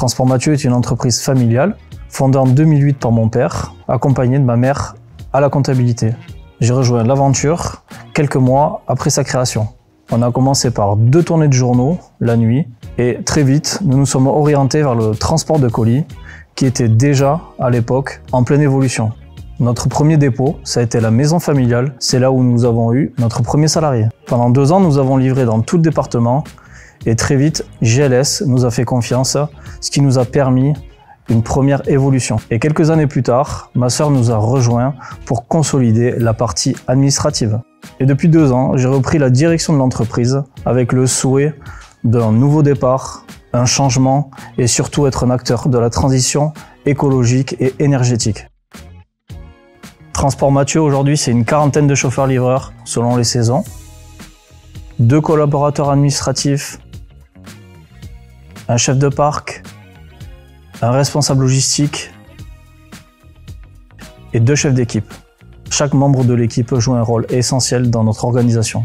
Transport Mathieu est une entreprise familiale, fondée en 2008 par mon père, accompagné de ma mère à la comptabilité. J'ai rejoint l'aventure quelques mois après sa création. On a commencé par 2 tournées de journaux la nuit et très vite, nous nous sommes orientés vers le transport de colis qui était déjà à l'époque en pleine évolution. Notre premier dépôt, ça a été la maison familiale, c'est là où nous avons eu notre premier salarié. Pendant 2 ans, nous avons livré dans tout le département et très vite, GLS nous a fait confiance, ce qui nous a permis une première évolution. Et quelques années plus tard, ma sœur nous a rejoints pour consolider la partie administrative. Et depuis 2 ans, j'ai repris la direction de l'entreprise avec le souhait d'un nouveau départ, un changement et surtout être un acteur de la transition écologique et énergétique. Transport Mathieu aujourd'hui, c'est une 40aine de chauffeurs-livreurs selon les saisons, 2 collaborateurs administratifs, un chef de parc, un responsable logistique et 2 chefs d'équipe. Chaque membre de l'équipe joue un rôle essentiel dans notre organisation.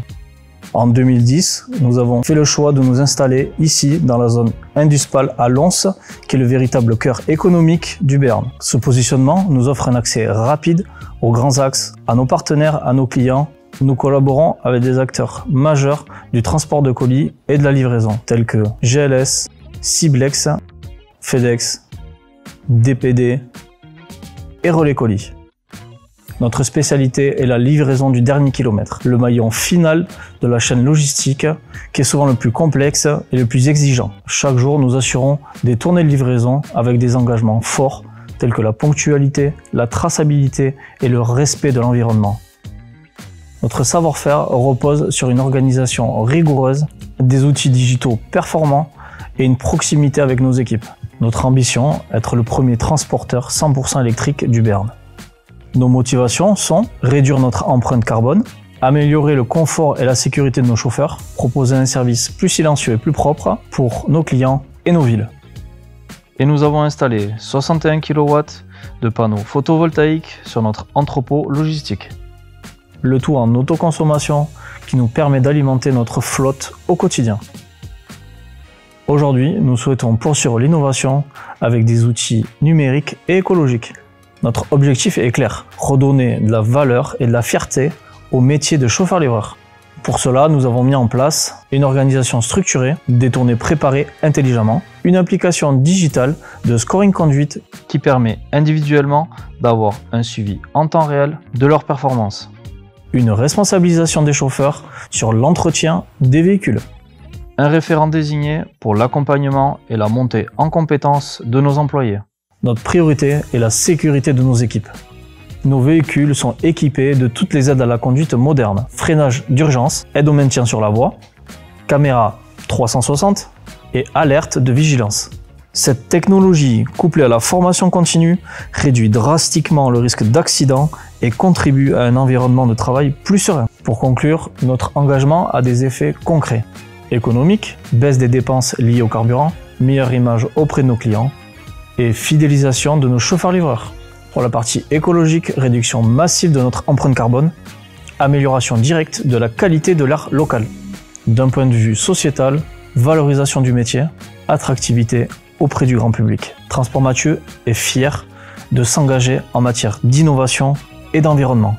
En 2010, nous avons fait le choix de nous installer ici, dans la zone Induspal à Lons, qui est le véritable cœur économique du Béarn. Ce positionnement nous offre un accès rapide aux grands axes, à nos partenaires, à nos clients. Nous collaborons avec des acteurs majeurs du transport de colis et de la livraison, tels que GLS, Ciblex, FedEx, DPD et Relais Colis. Notre spécialité est la livraison du dernier kilomètre, le maillon final de la chaîne logistique qui est souvent le plus complexe et le plus exigeant. Chaque jour, nous assurons des tournées de livraison avec des engagements forts tels que la ponctualité, la traçabilité et le respect de l'environnement. Notre savoir-faire repose sur une organisation rigoureuse, des outils digitaux performants et une proximité avec nos équipes. Notre ambition, être le premier transporteur 100% électrique du Béarn. Nos motivations sont réduire notre empreinte carbone, améliorer le confort et la sécurité de nos chauffeurs, proposer un service plus silencieux et plus propre pour nos clients et nos villes. Et nous avons installé 61 kW de panneaux photovoltaïques sur notre entrepôt logistique. Le tout en autoconsommation qui nous permet d'alimenter notre flotte au quotidien. Aujourd'hui, nous souhaitons poursuivre l'innovation avec des outils numériques et écologiques. Notre objectif est clair, redonner de la valeur et de la fierté au métier de chauffeur-livreur. Pour cela, nous avons mis en place une organisation structurée, des tournées préparées intelligemment, une application digitale de scoring conduite qui permet individuellement d'avoir un suivi en temps réel de leur performance, une responsabilisation des chauffeurs sur l'entretien des véhicules, un référent désigné pour l'accompagnement et la montée en compétences de nos employés. Notre priorité est la sécurité de nos équipes. Nos véhicules sont équipés de toutes les aides à la conduite modernes, freinage d'urgence, aide au maintien sur la voie, caméra 360 et alerte de vigilance. Cette technologie, couplée à la formation continue, réduit drastiquement le risque d'accident et contribue à un environnement de travail plus serein. Pour conclure, notre engagement a des effets concrets. Économique, baisse des dépenses liées au carburant, meilleure image auprès de nos clients, et fidélisation de nos chauffeurs-livreurs. Pour la partie écologique, réduction massive de notre empreinte carbone, amélioration directe de la qualité de l'air local. D'un point de vue sociétal, valorisation du métier, attractivité auprès du grand public. Transport Mathieu est fier de s'engager en matière d'innovation et d'environnement.